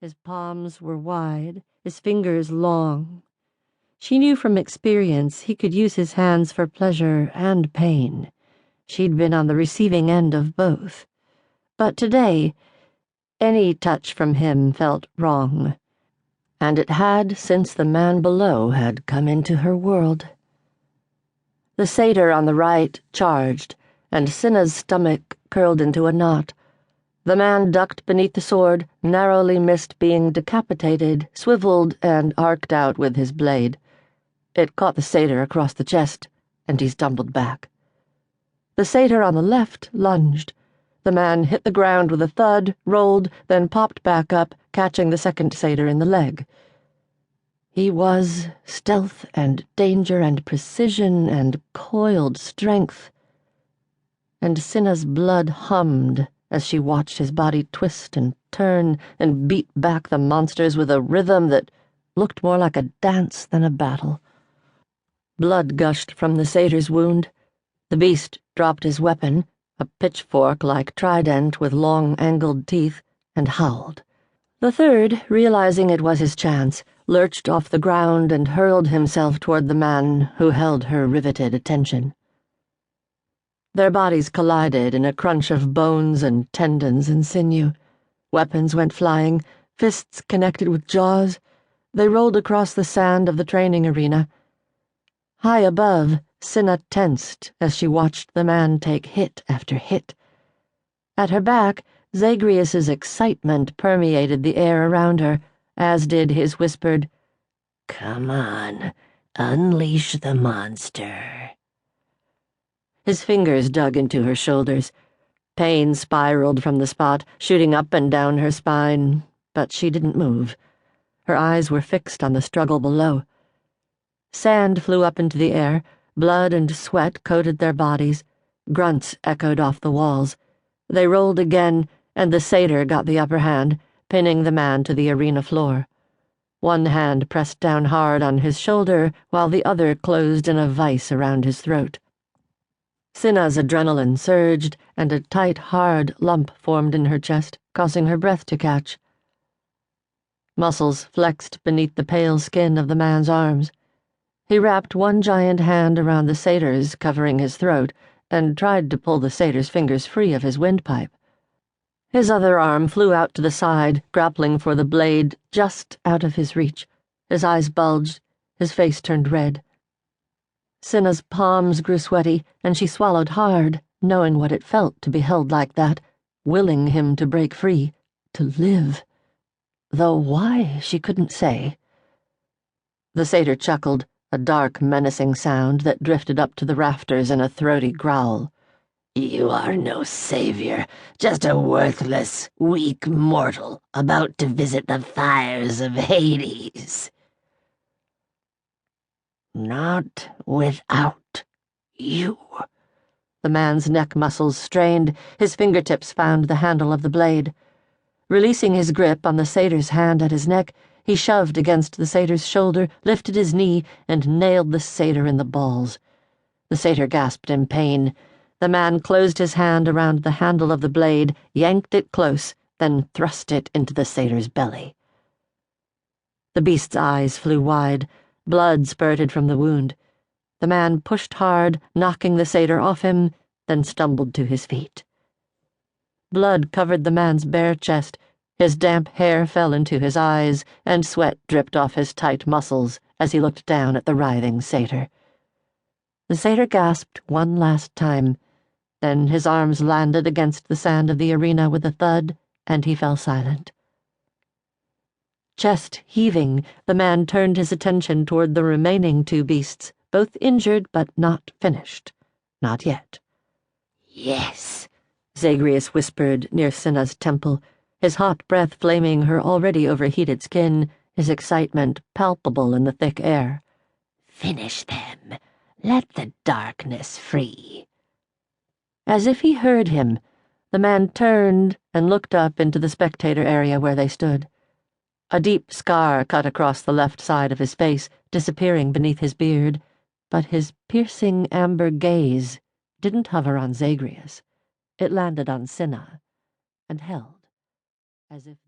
His palms were wide, his fingers long. She knew from experience he could use his hands for pleasure and pain. She'd been on the receiving end of both. But today, any touch from him felt wrong. And it had since the man below had come into her world. The satyr on the right charged, and Cinna's stomach curled into a knot. The man ducked beneath the sword, narrowly missed being decapitated, swiveled, and arced out with his blade. It caught the satyr across the chest, and he stumbled back. The satyr on the left lunged. The man hit the ground with a thud, rolled, then popped back up, catching the second satyr in the leg. He was stealth and danger and precision and coiled strength. And Cinna's blood hummed as she watched his body twist and turn and beat back the monsters with a rhythm that looked more like a dance than a battle. Blood gushed from the satyr's wound. The beast dropped his weapon, a pitchfork-like trident with long angled teeth, and howled. The third, realizing it was his chance, lurched off the ground and hurled himself toward the man who held her riveted attention. Their bodies collided in a crunch of bones and tendons and sinew. Weapons went flying, fists connected with jaws. They rolled across the sand of the training arena. High above, Cinna tensed as she watched the man take hit after hit. At her back, Zagreus's excitement permeated the air around her, as did his whispered, "Come on, unleash the monster." His fingers dug into her shoulders. Pain spiraled from the spot, shooting up and down her spine, but she didn't move. Her eyes were fixed on the struggle below. Sand flew up into the air, blood and sweat coated their bodies, grunts echoed off the walls. They rolled again, and the satyr got the upper hand, pinning the man to the arena floor. One hand pressed down hard on his shoulder, while the other closed in a vice around his throat. Cinna's adrenaline surged, and a tight, hard lump formed in her chest, causing her breath to catch. Muscles flexed beneath the pale skin of the man's arms. He wrapped one giant hand around the satyr's, covering his throat, and tried to pull the satyr's fingers free of his windpipe. His other arm flew out to the side, grappling for the blade just out of his reach. His eyes bulged, his face turned red. Cinna's palms grew sweaty, and she swallowed hard, knowing what it felt to be held like that, willing him to break free, to live. Though why, she couldn't say. The satyr chuckled, a dark, menacing sound that drifted up to the rafters in a throaty growl. "You are no savior, just a worthless, weak mortal about to visit the fires of Hades." "Not without you." The man's neck muscles strained, his fingertips found the handle of the blade. Releasing his grip on the satyr's hand at his neck, he shoved against the satyr's shoulder, lifted his knee, and nailed the satyr in the balls. The satyr gasped in pain. The man closed his hand around the handle of the blade, yanked it close, then thrust it into the satyr's belly. The beast's eyes flew wide. Blood spurted from the wound. The man pushed hard, knocking the satyr off him, then stumbled to his feet. Blood covered the man's bare chest, his damp hair fell into his eyes, and sweat dripped off his tight muscles as he looked down at the writhing satyr. The satyr gasped one last time, then his arms landed against the sand of the arena with a thud, and he fell silent. Chest heaving, the man turned his attention toward the remaining two beasts, both injured but not finished. Not yet. "Yes," Zagreus whispered near Cinna's temple, his hot breath flaming her already overheated skin, his excitement palpable in the thick air. "Finish them. Let the darkness free." As if he heard him, the man turned and looked up into the spectator area where they stood. A deep scar cut across the left side of his face, disappearing beneath his beard, but his piercing amber gaze didn't hover on Zagreus. It landed on Cinna, and held, as if